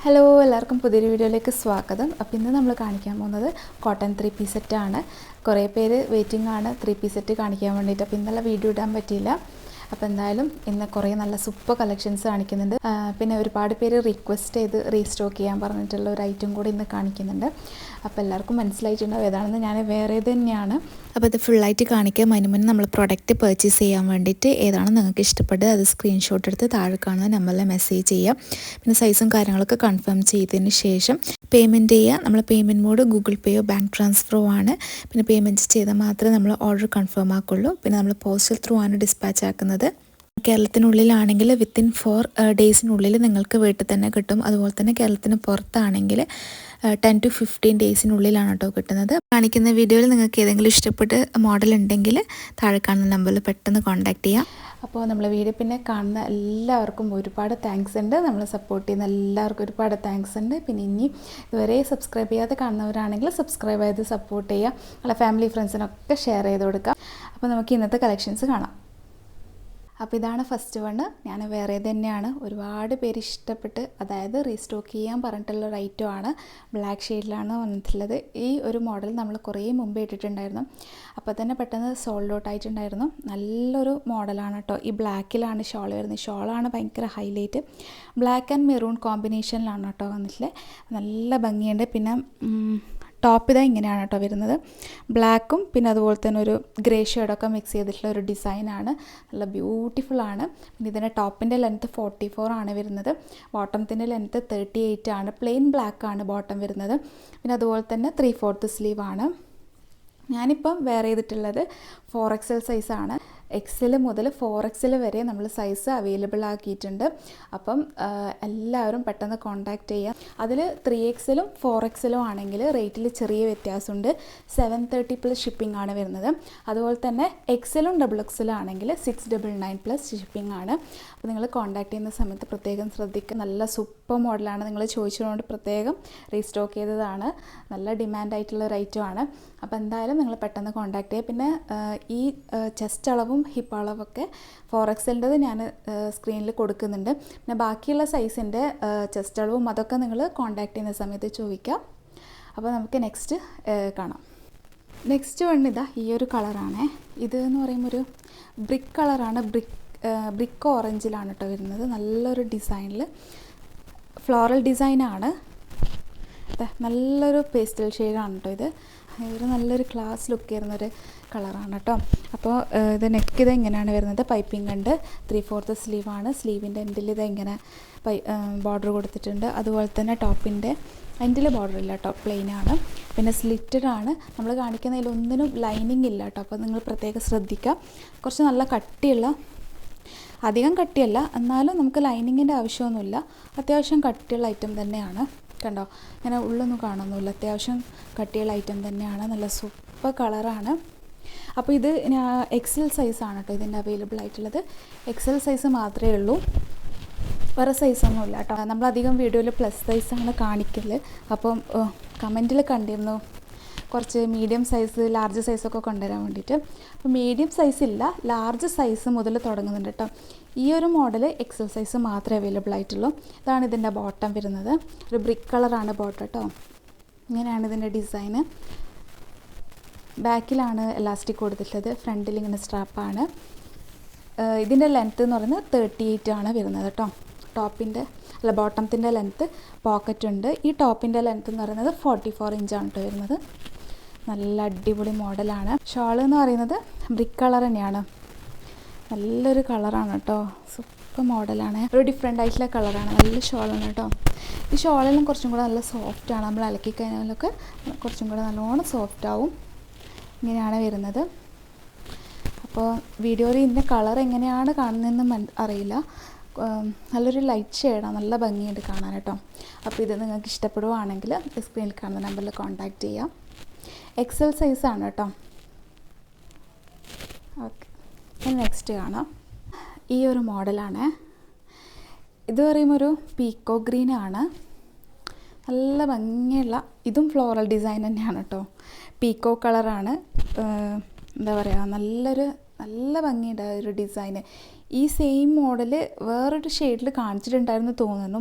Hello എല്ലാവർക്കും പുതിയൊരു വീഡിയോയിലേക്ക് സ്വാഗതം. അപ്പോൾ ഇന്ന് നമ്മൾ കാണിക്കാൻ പോകുന്നത് കോട്ടൺ 3 പീസ് സെറ്റാണ്. കുറേ പേര് വെയിറ്റിംഗ് ആണ് 3 പീസ് സെറ്റ് കാണിക്കാൻ വേണ്ടിയിട്ട്. അപ്പോൾ ഇന്നലെ വീഡിയോ ഇടാൻ പറ്റിയില്ല. അപ്പോൾ എന്തായാലും ഇന്ന് കുറേ നല്ല സൂപ്പർ കളക്ഷൻസ് കാണിക്കുന്നുണ്ട്. പിന്നെ ഒരുപാട് പേര് റിക്വസ്റ്റ് ചെയ്ത് റീസ്റ്റോക്ക് ചെയ്യാൻ പറഞ്ഞിട്ടുള്ള ഒരു ഐറ്റം കൂടി ഇന്ന് കാണിക്കുന്നുണ്ട്. അപ്പോൾ എല്ലാവർക്കും മനസ്സിലായിട്ടുണ്ടാവും ഏതാണെന്ന്. ഞാൻ വേറെ തന്നെയാണ്. അപ്പോൾ ഇത് ഫുള്ളായിട്ട് കാണിക്കാം. അതിന് മുന്നേ നമ്മൾ പ്രൊഡക്റ്റ് പർച്ചേസ് ചെയ്യാൻ വേണ്ടിയിട്ട് ഏതാണ് നിങ്ങൾക്ക് ഇഷ്ടപ്പെട്ടത് അത് സ്ക്രീൻഷോട്ട് എടുത്ത് താഴെ കാണുന്ന നമ്പറിൽ മെസ്സേജ് ചെയ്യുക. പിന്നെ സൈസും കാര്യങ്ങളൊക്കെ കൺഫേം ചെയ്തതിന് ശേഷം പേയ്മെൻറ്റ് ചെയ്യുക. നമ്മൾ പേയ്മെൻറ്റ് മോഡ് ഗൂഗിൾ പേയോ ബാങ്ക് ട്രാൻസ്ഫറോ ആണ്. പിന്നെ പേയ്മെൻറ്റ് ചെയ്താൽ മാത്രമേ നമ്മൾ ഓർഡർ കൺഫേം ആക്കുള്ളൂ. പിന്നെ നമ്മൾ പോസ്റ്റൽ ത്രൂ ആണ് ഡിസ്പാച്ച് ആക്കുന്നത്. കേരളത്തിനുള്ളിലാണെങ്കിൽ വിത്തിൻ 4 ഡേയ്സിനുള്ളിൽ നിങ്ങൾക്ക് വീട്ടിൽ തന്നെ കിട്ടും. അതുപോലെ തന്നെ കേരളത്തിന് പുറത്താണെങ്കിൽ 10 to 15 ഡേയ്സിനുള്ളിലാണ് കേട്ടോ കിട്ടുന്നത്. കാണിക്കുന്ന വീഡിയോയിൽ നിങ്ങൾക്ക് ഏതെങ്കിലും ഇഷ്ടപ്പെട്ട് മോഡൽ ഉണ്ടെങ്കിൽ താഴെ കാണുന്ന നമ്പറിൽ പെട്ടെന്ന് കോൺടാക്റ്റ് ചെയ്യാം. അപ്പോൾ നമ്മൾ വീഡിയോ പിന്നെ കാണുന്ന എല്ലാവർക്കും ഒരുപാട് താങ്ക്സ് ഉണ്ട്. നമ്മൾ സപ്പോർട്ട് ചെയ്യുന്ന എല്ലാവർക്കും ഒരുപാട് താങ്ക്സ് ഉണ്ട്. പിന്നെ ഇനി ഇതുവരെ സബ്സ്ക്രൈബ് ചെയ്യാതെ കാണുന്നവരാണെങ്കിൽ സബ്സ്ക്രൈബ് ചെയ്ത് സപ്പോർട്ട് ചെയ്യുക. നമ്മളെ ഫാമിലി ഫ്രണ്ട്സിനൊക്കെ ഷെയർ ചെയ്ത് കൊടുക്കുക. അപ്പോൾ നമുക്ക് ഇന്നത്തെ കളക്ഷൻസ് കാണാം. അപ്പോൾ ഇതാണ് ഫസ്റ്റ് വണ്. ഞാൻ വേറെ തന്നെയാണ്. ഒരുപാട് പേര് ഇഷ്ടപ്പെട്ട് അതായത് റീസ്റ്റോക്ക് ചെയ്യാൻ പറഞ്ഞിട്ടുള്ള ഒരു ഐറ്റം ആണ്. ബ്ലാക്ക് ഷെയ്ഡിലാണ് വന്നിട്ടുള്ളത്. ഈ ഒരു മോഡൽ നമ്മൾ കുറേ മുമ്പ് ഇട്ടിട്ടുണ്ടായിരുന്നു. അപ്പോൾ തന്നെ പെട്ടെന്ന് സോൾഡ് ഔട്ട് ആയിട്ടുണ്ടായിരുന്നു. നല്ലൊരു മോഡലാണ് കേട്ടോ. ഈ ബ്ലാക്കിലാണ് ഷോൾ വരുന്നത്. ഷോളാണ് ഭയങ്കര ഹൈലൈറ്റ്. ബ്ലാക്ക് ആൻഡ് മെറൂൺ കോമ്പിനേഷനിലാണ് കേട്ടോ വന്നിട്ടുള്ളത്. നല്ല ഭംഗിയുണ്ട്. പിന്നെ ടോപ്പ് ഇതാ ഇങ്ങനെയാണ് കേട്ടോ വരുന്നത്. ബ്ലാക്കും പിന്നെ അതുപോലെ തന്നെ ഒരു ഗ്രേ ഷെയ്ഡൊക്കെ മിക്സ് ചെയ്തിട്ടുള്ള ഒരു ഡിസൈനാണ്. നല്ല ബ്യൂട്ടിഫുള്ളാണ്. പിന്നെ ഇതിൻ്റെ ടോപ്പിൻ്റെ ലെങ്ത്ത് 44 ആണ് വരുന്നത്. ബോട്ടത്തിൻ്റെ ലെങ്ത്ത് 38 ആണ്. പ്ലെയിൻ ബ്ലാക്ക് ആണ് ബോട്ടം വരുന്നത്. പിന്നെ അതുപോലെ തന്നെ 3/4 സ്ലീവാണ്. ഞാനിപ്പം വെയർ ചെയ്തിട്ടുള്ളത് 4XL സൈസാണ്. XL മുതൽ 4XL വരെ നമ്മൾ സൈസ് അവൈലബിൾ ആക്കിയിട്ടുണ്ട്. അപ്പം എല്ലാവരും പെട്ടെന്ന് കോൺടാക്റ്റ് ചെയ്യാം. അതിൽ 3XLും 4XLും ആണെങ്കിൽ റേറ്റിൽ ചെറിയ വ്യത്യാസമുണ്ട്. 730 പ്ലസ് ഷിപ്പിംഗ് ആണ് വരുന്നത്. അതുപോലെ തന്നെ XLും XXL ആണെങ്കിൽ 699 പ്ലസ് ഷിപ്പിംഗ് ആണ്. അപ്പോൾ നിങ്ങൾ കോൺടാക്റ്റ് ചെയ്യുന്ന സമയത്ത് പ്രത്യേകം ശ്രദ്ധിക്കുക. നല്ല സൂപ്പർ മോഡലാണ്. നിങ്ങൾ ചോദിച്ചതുകൊണ്ട് പ്രത്യേകം റീസ്റ്റോക്ക് ചെയ്തതാണ്. നല്ല ഡിമാൻഡായിട്ടുള്ള ഒരു ഐറ്റമാണ്. അപ്പോൾ എന്തായാലും നിങ്ങൾ പെട്ടെന്ന് കോൺടാക്റ്റ് ചെയ്യുക. പിന്നെ ഈ ചെസ്റ്റ് അളവും ഹിപ്പ് അളവൊക്കെ 4XLൻ്റെത് ഞാൻ സ്ക്രീനിൽ കൊടുക്കുന്നുണ്ട്. പിന്നെ ബാക്കിയുള്ള സൈസിൻ്റെ ചെസ്റ്റ് അളവും അതൊക്കെ നിങ്ങൾ കോൺടാക്റ്റ് ചെയ്യുന്ന സമയത്ത് ചോദിക്കാം. അപ്പോൾ നമുക്ക് നെക്സ്റ്റ് കാണാം. നെക്സ്റ്റ് വൺ ഇതാ ഈ ഒരു കളറാണ്. ഇത് എന്ന് പറയുമ്പോൾ ഒരു ബ്രിക്ക് കളറാണ്. ബ്രിക്ക് ഓറഞ്ചിലാണ് കേട്ടോ വരുന്നത്. നല്ലൊരു ഡിസൈനിൽ ഫ്ലോറൽ ഡിസൈനാണ്. നല്ലൊരു പേസ്റ്റൽ ഷെയ്ഡാണ് കേട്ടോ ഇത്. ഒരു നല്ലൊരു ക്ലാസ് ലുക്ക് വരുന്നൊരു കളറാണ് കേട്ടോ. അപ്പോൾ ഇത് നെക്ക് ഇത് ഇങ്ങനെയാണ് വരുന്നത്. പൈപ്പിംഗ് ഉണ്ട്. 3/4 സ്ലീവാണ്. സ്ലീവിൻ്റെ എൻഡിൽ ഇത് ഇങ്ങനെ ബോർഡർ കൊടുത്തിട്ടുണ്ട്. അതുപോലെ തന്നെ ടോപ്പിൻ്റെ എൻഡിൽ ബോർഡർ ഇല്ല കേട്ടോ, പ്ലെയിനാണ്. പിന്നെ സ്ലിറ്റഡ് ആണ്. നമ്മൾ കാണിക്കുന്നതിലൊന്നിനും ലൈനിങ് ഇല്ല കേട്ടോ. അപ്പോൾ നിങ്ങൾ പ്രത്യേകം ശ്രദ്ധിക്കുക. കുറച്ച് നല്ല കട്ടിയുള്ള, അധികം കട്ടിയല്ല എന്നാലും നമുക്ക് ലൈനിങ്ങിൻ്റെ ആവശ്യമൊന്നുമില്ല. അത്യാവശ്യം കട്ടിയുള്ള ഐറ്റം തന്നെയാണ്. കണ്ടോ, ഇങ്ങനെ ഉള്ളൊന്നും കാണുന്നില്ല. അത്യാവശ്യം കട്ടിയുള്ള ഐറ്റം തന്നെയാണ്. നല്ല സൂപ്പർ കളറാണ്. അപ്പോൾ ഇത് XL സൈസാണ് കേട്ടോ ഇതിൻ്റെ അവൈലബിൾ ആയിട്ടുള്ളത്. XL സൈസ് മാത്രമേ ഉള്ളൂ, വേറെ സൈസൊന്നുമില്ല കേട്ടോ. നമ്മളധികം വീഡിയോയിൽ പ്ലസ് സൈസാണ് കാണിക്കല്. അപ്പം കമൻറ്റിൽ കണ്ടിരുന്നു കുറച്ച് മീഡിയം സൈസ് ലാർജ് സൈസൊക്കെ കൊണ്ടുവരാൻ വേണ്ടിയിട്ട്. അപ്പോൾ മീഡിയം സൈസ് ഇല്ല, ലാർജ് സൈസ് മുതൽ തുടങ്ങുന്നുണ്ട് കേട്ടോ. ഈ ഒരു മോഡൽ XL സൈസ് മാത്രമേ അവൈലബിൾ ആയിട്ടുള്ളൂ. ഇതാണ് ഇതിൻ്റെ ബോട്ടം വരുന്നത്. ഒരു ബ്രിക്ക് കളറാണ് ബോട്ടം കേട്ടോ. ഇങ്ങനെയാണ് ഇതിൻ്റെ ഡിസൈന്. ബാക്കിലാണ് എലാസ്റ്റിക് കൊടുത്തിട്ടുള്ളത്. ഫ്രണ്ടിൽ ഇങ്ങനെ സ്ട്രാപ്പാണ്. ഇതിൻ്റെ ലെങ്ത്ത് എന്ന് പറയുന്നത് 38 ആണ് വരുന്നത് കേട്ടോ. ബോട്ടത്തിൻ്റെ ലെങ്ത്ത് പോക്കറ്റ് ഉണ്ട്. ഈ ടോപ്പിൻ്റെ ലെങ്ത്ത് എന്ന് പറയുന്നത് 44 ഇഞ്ചാണ് കേട്ടോ വരുന്നത്. നല്ല അടിപൊളി മോഡലാണ്. ഷോൾ എന്ന് പറയുന്നത് ബ്രിക്ക് കളർ തന്നെയാണ്. നല്ലൊരു കളറാണ് കേട്ടോ. സൂപ്പർ മോഡലാണ്. ഒരു ഡിഫറെൻ്റ് ആയിട്ടുള്ള കളറാണ്. നല്ല ഷോളാണ് കേട്ടോ. ഈ ഷോളെല്ലാം കുറച്ചും കൂടെ നല്ല സോഫ്റ്റാണ്. നമ്മൾ അലക്കി കഴിഞ്ഞാലൊക്കെ കുറച്ചും കൂടെ നല്ലോണം സോഫ്റ്റ് ആവും. ഇങ്ങനെയാണ് വരുന്നത്. അപ്പോൾ വീഡിയോയിൽ ഇതിൻ്റെ കളർ എങ്ങനെയാണ് കാണുന്നതെന്ന് അറിയില്ല. നല്ലൊരു ലൈറ്റ് ഷെയ്ഡാണ്. നല്ല ഭംഗിയുണ്ട് കാണാൻ കേട്ടോ. അപ്പോൾ ഇത് നിങ്ങൾക്ക് ഇഷ്ടപ്പെടുവാണെങ്കിൽ സ്ക്രീനിൽ കാണുന്ന നമ്പറിൽ കോൺടാക്റ്റ് ചെയ്യാം. XL സൈസാണ് കേട്ടോ. ഓക്കെ, നെക്സ്റ്റ് കാണാം. ഈ ഒരു മോഡലാണ്. ഇത് പറയുമ്പോൾ ഒരു പീക്കോ ഗ്രീനാണ്. നല്ല ഭംഗിയുള്ള, ഇതും ഫ്ലോറൽ ഡിസൈൻ തന്നെയാണ് കേട്ടോ. പീക്കോ കളറാണ്. എന്താ പറയുക, നല്ല ഭംഗിയുണ്ട് ഒരു ഡിസൈന്. ഈ സെയിം മോഡൽ വേറൊരു ഷെയ്ഡിൽ കാണിച്ചിട്ടുണ്ടായിരുന്നു തോന്നുന്നു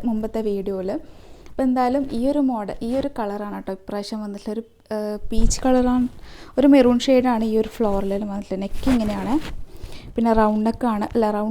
മുമ്പത്തെ വീഡിയോയിൽ. അപ്പോൾ എന്തായാലും ഈ ഒരു കളറാണ് കേട്ടോ ഇപ്രാവശ്യം വന്നിട്ടുള്ള ഒരു പീച്ച് കളറാണ്, ഒരു മെറൂൺ ഷെയ്ഡാണ് ഈ ഒരു ഫ്ലോറിൽ വന്നിട്ടുള്ളത്. നെക്ക് ഇങ്ങനെയാണ്, പിന്നെ റൗണ്ട്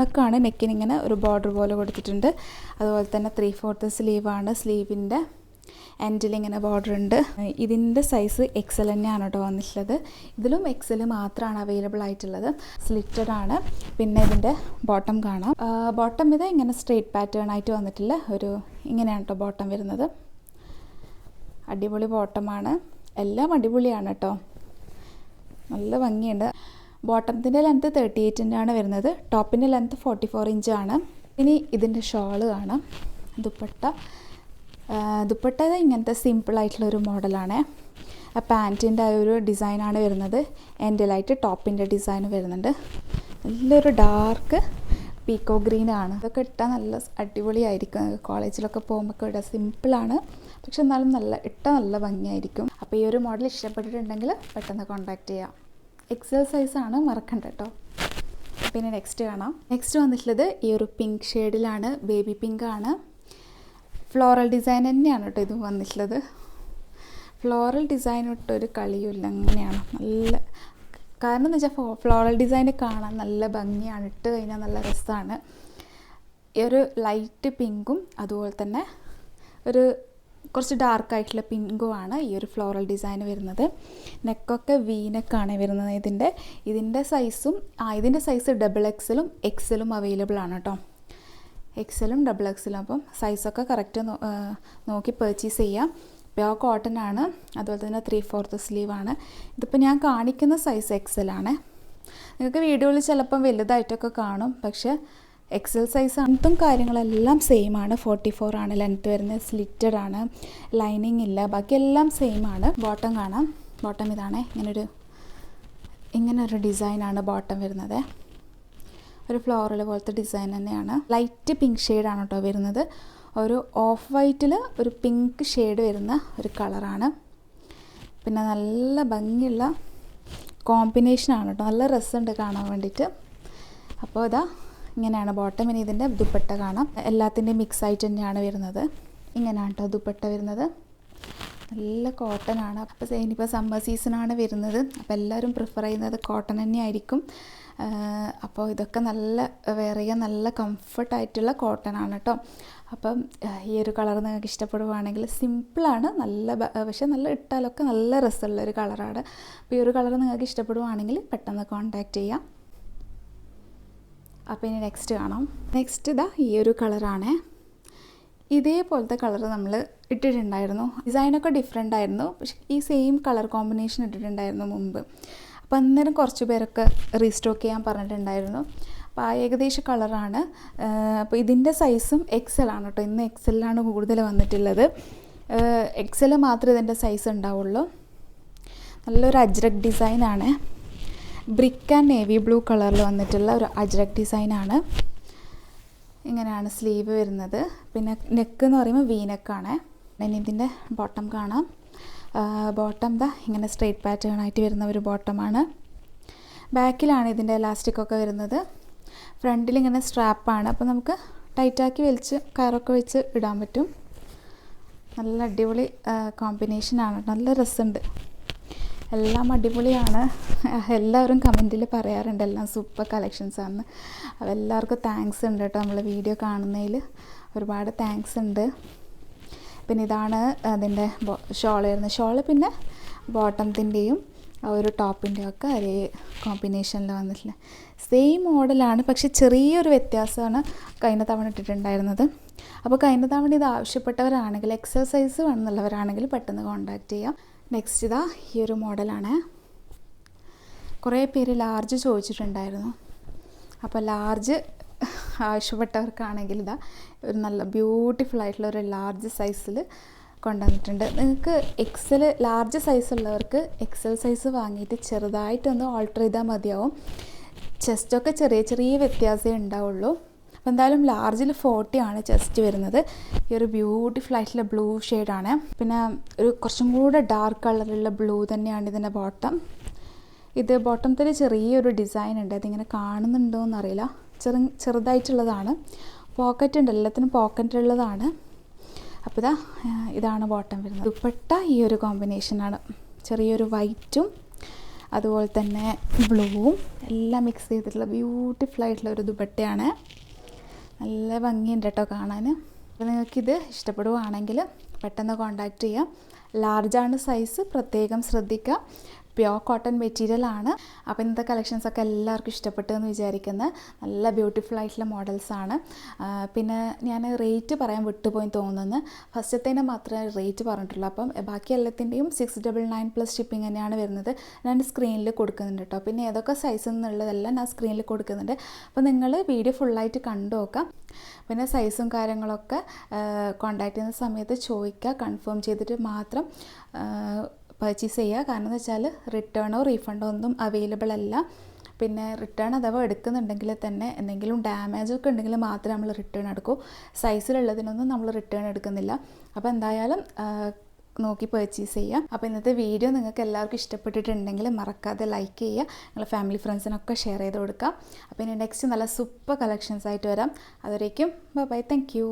നെക്കാണ്, നെക്കിന് ഇങ്ങനെ ഒരു ബോർഡർ പോലെ കൊടുത്തിട്ടുണ്ട്. അതുപോലെ തന്നെ 3/4 സ്ലീവാണ്, സ്ലീവിൻ്റെ എൻഡിൽ ഇങ്ങനെ ബോർഡർ ഉണ്ട്. ഇതിൻ്റെ സൈസ് XL തന്നെയാണ് കേട്ടോ വന്നിട്ടുള്ളത്. ഇതിലും XL മാത്രമാണ് അവൈലബിൾ ആയിട്ടുള്ളത്. സ്ലിറ്റഡ് ആണ്. പിന്നെ ഇതിൻ്റെ ബോട്ടം കാണാം. ബോട്ടം ഇത് ഇങ്ങനെ സ്ട്രെയിറ്റ് പാറ്റേൺ ആയിട്ട് വന്നിട്ടില്ല, ഒരു ഇങ്ങനെയാണ് കേട്ടോ ബോട്ടം വരുന്നത്. അടിപൊളി ബോട്ടമാണ്, എല്ലാം അടിപൊളിയാണ് കേട്ടോ, നല്ല ഭംഗിയുണ്ട്. ബോട്ടത്തിൻ്റെ ലെങ്ത്ത് 38 വരുന്നത്, ടോപ്പിൻ്റെ ലെങ്ത്ത് 44 ഇഞ്ചാണ്. ഇനി ഇതിൻ്റെ ഷോള് കാണാം. ദുപ്പട്ട ഇങ്ങനത്തെ സിമ്പിളായിട്ടുള്ളൊരു മോഡലാണ്. പാൻറ്റിൻ്റെ ആ ഒരു ഡിസൈനാണ് വരുന്നത്. എൻഡിലായിട്ട് ടോപ്പിൻ്റെ ഡിസൈൻ വരുന്നുണ്ട്. നല്ലൊരു ഡാർക്ക് പീക്കോ ഗ്രീനാണ്. ഇതൊക്കെ ഇട്ടാൽ നല്ല അടിപൊളിയായിരിക്കും. കോളേജിലൊക്കെ പോകുമ്പോൾ ഇടാം. സിമ്പിളാണ്, പക്ഷെ എന്നാലും നല്ല ഭംഗിയായിരിക്കും. അപ്പോൾ ഈ ഒരു മോഡൽ ഇഷ്ടപ്പെട്ടിട്ടുണ്ടെങ്കിൽ പെട്ടെന്ന് കോൺടാക്റ്റ് ചെയ്യാം. XL സൈസാണ്, മറക്കണ്ട കേട്ടോ. പിന്നെ നെക്സ്റ്റ് കാണാം. നെക്സ്റ്റ് വന്നിട്ടുള്ളത് ഈ ഒരു പിങ്ക് ഷെയ്ഡിലാണ്, ബേബി പിങ്ക് ആണ്. ഫ്ലോറൽ ഡിസൈൻ തന്നെയാണ് കേട്ടോ ഇത് വന്നിട്ടുള്ളത്. ഫ്ലോറൽ ഡിസൈൻ ഇട്ടൊരു കളിയുമില്ല, അങ്ങനെയാണ് നല്ല. കാരണം എന്ന് വെച്ചാൽ ഫ്ലോറൽ ഡിസൈൻ കാണാൻ നല്ല ഭംഗിയാണ്, ഇട്ട് കഴിഞ്ഞാൽ നല്ല രസമാണ്. ഈ ഒരു ലൈറ്റ് പിങ്കും അതുപോലെ തന്നെ ഒരു കുറച്ച് ഡാർക്കായിട്ടുള്ള പിങ്കുമാണ് ഈ ഒരു ഫ്ലോറൽ ഡിസൈൻ വരുന്നത്. നെക്കൊക്കെ വീനെക്കാണ് വരുന്നത്. ഇതിൻ്റെ സൈസ് XXL XL അവൈലബിൾ ആണ് കേട്ടോ. XL XXL. അപ്പം സൈസൊക്കെ കറക്റ്റ് നോക്കി പർച്ചേസ് ചെയ്യാം. പ്യോർ കോട്ടൺ ആണ്, അതുപോലെ തന്നെ 3/4 സ്ലീവാണ്. ഇതിപ്പോൾ ഞാൻ കാണിക്കുന്ന സൈസ് XL ആണ്. നിങ്ങൾക്ക് വീഡിയോയിൽ ചിലപ്പം വലുതായിട്ടൊക്കെ കാണും, പക്ഷേ XL സൈസ് അങ്ങനത്തും കാര്യങ്ങളെല്ലാം സെയിം ആണ്. 44 ആണ് ലെങ്ത്ത് വരുന്നത്. സ്ലിറ്റഡ് ആണ്, ലൈനിങ് ഇല്ല, ബാക്കിയെല്ലാം സെയിം ആണ്. ബോട്ടം കാണാം. ബോട്ടം ഇതാണ്, ഇങ്ങനൊരു ഡിസൈനാണ് ബോട്ടം വരുന്നത്. ഒരു ഫ്ലോറൽ പോലത്തെ ഡിസൈൻ തന്നെയാണ്. ലൈറ്റ് പിങ്ക് ഷെയ്ഡാണ് കേട്ടോ വരുന്നത്. ഒരു ഓഫ് വൈറ്റിൽ ഒരു പിങ്ക് ഷെയ്ഡ് വരുന്ന ഒരു കളറാണ്. പിന്നെ നല്ല ഭംഗിയുള്ള കോമ്പിനേഷനാണ് കേട്ടോ, നല്ല രസമുണ്ട് കാണാൻ വേണ്ടിയിട്ട്. അപ്പോൾ ഇങ്ങനെയാണ് ബോട്ടം. ഇനി ഇതിൻ്റെ ദുപ്പട്ട കാണാം. എല്ലാത്തിൻ്റെയും മിക്സ് ആയിട്ട് തന്നെയാണ് വരുന്നത്. ഇങ്ങനെയാണ് കേട്ടോ ദുപ്പട്ട വരുന്നത്. നല്ല കോട്ടൺ ആണ്. അപ്പോൾ ഇനിയിപ്പോൾ സമ്മർ സീസണാണ് വരുന്നത്, അപ്പോൾ എല്ലാവരും പ്രിഫർ ചെയ്യുന്നത് കോട്ടൺ തന്നെയായിരിക്കും. അപ്പോൾ ഇതൊക്കെ നല്ല വെയർ ചെയ്യാൻ നല്ല കംഫർട്ടായിട്ടുള്ള കോട്ടൺ ആണ് കേട്ടോ. അപ്പം ഈ ഒരു കളർ നിങ്ങൾക്ക് ഇഷ്ടപ്പെടുവാണെങ്കിൽ, സിമ്പിളാണ്, പക്ഷേ നല്ല ഇട്ടാലൊക്കെ നല്ല രസമുള്ളൊരു കളറാണ്. അപ്പോൾ ഈ ഒരു കളർ നിങ്ങൾക്ക് ഇഷ്ടപ്പെടുവാണെങ്കിൽ പെട്ടെന്ന് കോൺടാക്റ്റ് ചെയ്യാം. അപ്പോൾ ഇനി നെക്സ്റ്റ് കാണാം. നെക്സ്റ്റ് ഈ ഒരു കളറാണ്. ഇതേപോലത്തെ കളർ നമ്മൾ ഇട്ടിട്ടുണ്ടായിരുന്നു. ഡിസൈനൊക്കെ ഡിഫറെൻ്റ് ആയിരുന്നു, പക്ഷേ ഈ സെയിം കളർ കോമ്പിനേഷൻ ഇട്ടിട്ടുണ്ടായിരുന്നു മുമ്പ്. അപ്പോൾ അന്നേരം കുറച്ച് പേരൊക്കെ റീസ്റ്റോക്ക് ചെയ്യാൻ പറഞ്ഞിട്ടുണ്ടായിരുന്നു. അപ്പോൾ ആ ഏകദേശ കളറാണ്. അപ്പോൾ ഇതിൻ്റെ സൈസും XL ആണ് കേട്ടോ. ഇന്ന് XL കൂടുതൽ വന്നിട്ടുള്ളത്. XL മാത്രമേ ഇതിൻ്റെ സൈസ് ഉണ്ടാവുള്ളൂ. നല്ലൊരു അജ്രക് ഡിസൈനാണ്. ബ്രിക്ക് ആൻഡ് നേവി ബ്ലൂ കളറിൽ വന്നിട്ടുള്ള ഒരു അജ്രക് ഡിസൈനാണ്. ഇങ്ങനെയാണ് സ്ലീവ് വരുന്നത്. പിന്നെ നെക്ക് എന്ന് പറയുമ്പോൾ വീനെക്കാണ്. ഇനി ഇതിൻ്റെ ബോട്ടം കാണാം. ബോട്ടം ഇങ്ങനെ സ്ട്രെയിറ്റ് പാറ്റേൺ ആയിട്ട് വരുന്ന ഒരു ബോട്ടമാണ്. ബാക്കിലാണ് ഇതിൻ്റെ എലാസ്റ്റിക്കൊക്കെ വരുന്നത്. ഫ്രണ്ടിൽ ഇങ്ങനെ സ്ട്രാപ്പാണ്. അപ്പോൾ നമുക്ക് ടൈറ്റാക്കി വലിച്ച് കയറൊക്കെ വെച്ച് ഇടാൻ പറ്റും. നല്ല അടിപൊളി കോമ്പിനേഷനാണ്, നല്ല രസമുണ്ട്. എല്ലാം അടിപൊളിയാണ്. എല്ലാവരും കമൻറ്റിൽ പറയാറുണ്ട് എല്ലാം സൂപ്പർ കളക്ഷൻസാണെന്ന്. അപ്പോൾ എല്ലാവർക്കും താങ്ക്സ് ഉണ്ട് കേട്ടോ. നമ്മൾ വീഡിയോ കാണുന്നതിൽ ഒരുപാട് താങ്ക്സ് ഉണ്ട്. പിന്നെ ഇതാണ് അതിൻ്റെ ഷോൾ വരുന്നത്. ഷോള് പിന്നെ ബോട്ടത്തിൻ്റെയും ഒരു ടോപ്പിൻ്റെയും ഒക്കെ ഒരേ കോമ്പിനേഷനിൽ വന്നിട്ടില്ല. സെയിം മോഡലാണ്, പക്ഷെ ചെറിയൊരു വ്യത്യാസമാണ് കഴിഞ്ഞ തവണ ഇട്ടിട്ടുണ്ടായിരുന്നത്. അപ്പോൾ കഴിഞ്ഞ തവണ ഇത് ആവശ്യപ്പെട്ടവരാണെങ്കിൽ, XL സൈസ് വേണമെന്നുള്ളവരാണെങ്കിൽ പെട്ടെന്ന് കോൺടാക്റ്റ് ചെയ്യാം. നെക്സ്റ്റ് ഈ ഒരു മോഡലാണ്. കുറേ പേര് ലാർജ് ചോദിച്ചിട്ടുണ്ടായിരുന്നു. അപ്പോൾ ലാർജ് ആവശ്യപ്പെട്ടവർക്കാണെങ്കിൽ ഒരു നല്ല ബ്യൂട്ടിഫുൾ ആയിട്ടുള്ള ഒരു ലാർജ് സൈസിൽ കൊണ്ടുവന്നിട്ടുണ്ട്. നിങ്ങൾക്ക് ലാർജ് സൈസ് ഉള്ളവർക്ക് XL സൈസ് വാങ്ങിയിട്ട് ചെറുതായിട്ടൊന്ന് ഓൾട്ടർ ചെയ്താൽ മതിയാവും. ചെസ്റ്റൊക്കെ ചെറിയ ചെറിയ വ്യത്യാസമേ ഉണ്ടാവുള്ളൂ. അപ്പോൾ എന്തായാലും ലാർജിൽ 40 ആണ് ചെസ്റ്റ് വരുന്നത്. ഈ ഒരു ബ്യൂട്ടിഫുൾ ആയിട്ടുള്ള ബ്ലൂ ഷെയ്ഡാണ്. പിന്നെ ഒരു കുറച്ചും കൂടെ ഡാർക്ക് കളറുള്ള ബ്ലൂ തന്നെയാണ് ഇതിൻ്റെ ബോട്ടം. ഇത് ബോട്ടത്തിൽ ചെറിയൊരു ഡിസൈൻ ഉണ്ട്, അതിങ്ങനെ കാണുന്നുണ്ടോ എന്നറിയില്ല. ചെറുതായിട്ടുള്ളതാണ്. പോക്കറ്റ് ഉണ്ട്, എല്ലാത്തിനും പോക്കറ്റ് ഉള്ളതാണ്. അപ്പോൾ ഇതാണ് ബോട്ടം വരുന്നത്. ദുപ്പട്ട ഈ ഒരു കോമ്പിനേഷനാണ്, ചെറിയൊരു വൈറ്റും അതുപോലെ തന്നെ ബ്ലൂവും എല്ലാം മിക്സ് ചെയ്തിട്ടുള്ള ബ്യൂട്ടിഫുൾ ആയിട്ടുള്ള ഒരു ദുപ്പട്ടയാണ്. നല്ല ഭംഗിയുണ്ട് കേട്ടോ കാണാൻ. അപ്പോൾ നിങ്ങൾക്കിത് ഇഷ്ടപ്പെടുകയാണെങ്കിൽ പെട്ടെന്ന് കോൺടാക്റ്റ് ചെയ്യാം. ലാർജാണ് സൈസ്, പ്രത്യേകം ശ്രദ്ധിക്കുക. പ്യോർ കോട്ടൺ മെറ്റീരിയലാണ്. അപ്പോൾ ഇന്നത്തെ കളക്ഷൻസൊക്കെ എല്ലാവർക്കും ഇഷ്ടപ്പെട്ടു എന്ന് വിചാരിക്കുന്നത്. നല്ല ബ്യൂട്ടിഫുൾ ആയിട്ടുള്ള മോഡൽസാണ്. പിന്നെ ഞാൻ റേറ്റ് പറയാൻ വിട്ടുപോയി തോന്നുന്നു. ഫസ്റ്റത്തേന് മാത്രമേ റേറ്റ് പറഞ്ഞിട്ടുള്ളൂ. അപ്പം ബാക്കി എല്ലാത്തിൻ്റെയും 699 പ്ലസ് ഷിപ്പിംഗ് തന്നെയാണ് വരുന്നത്. ഞാൻ സ്ക്രീനിൽ കൊടുക്കുന്നുണ്ട് കേട്ടോ. പിന്നെ ഏതൊക്കെ സൈസ് എന്നുള്ളതെല്ലാം ഞാൻ സ്ക്രീനിൽ കൊടുക്കുന്നുണ്ട്. അപ്പോൾ നിങ്ങൾ വീഡിയോ ഫുള്ളായിട്ട് കണ്ടു നോക്കാം. പിന്നെ സൈസും കാര്യങ്ങളൊക്കെ കോൺടാക്ട് ചെയ്യുന്ന സമയത്ത് ചോദിക്കുക, കൺഫേം ചെയ്തിട്ട് മാത്രം പർച്ചേസ് ചെയ്യുക. കാരണം എന്ന് വെച്ചാൽ റിട്ടേണോ റീഫണ്ടോ ഒന്നും അവൈലബിൾ അല്ല. പിന്നെ റിട്ടേൺ അഥവാ എടുക്കുന്നുണ്ടെങ്കിൽ തന്നെ എന്തെങ്കിലും ഡാമേജൊക്കെ ഉണ്ടെങ്കിൽ മാത്രമേ നമ്മൾ റിട്ടേൺ എടുക്കൂ. സൈസിലുള്ളതിനൊന്നും നമ്മൾ റിട്ടേൺ എടുക്കുന്നില്ല. അപ്പോൾ എന്തായാലും നോക്കി പർച്ചേസ് ചെയ്യുക. അപ്പോൾ ഇന്നത്തെ വീഡിയോ നിങ്ങൾക്ക് എല്ലാവർക്കും ഇഷ്ടപ്പെട്ടിട്ടുണ്ടെങ്കിൽ മറക്കാതെ ലൈക്ക് ചെയ്യുക, നിങ്ങളുടെ ഫാമിലി ഫ്രണ്ട്സിനൊക്കെ ഷെയർ ചെയ്ത് കൊടുക്കുക. അപ്പോൾ ഇനി നെക്സ്റ്റ് നല്ല സൂപ്പർ കളക്ഷൻസ് ആയിട്ട് വരാം. അതുവരേക്കും ബൈ, താങ്ക് യു.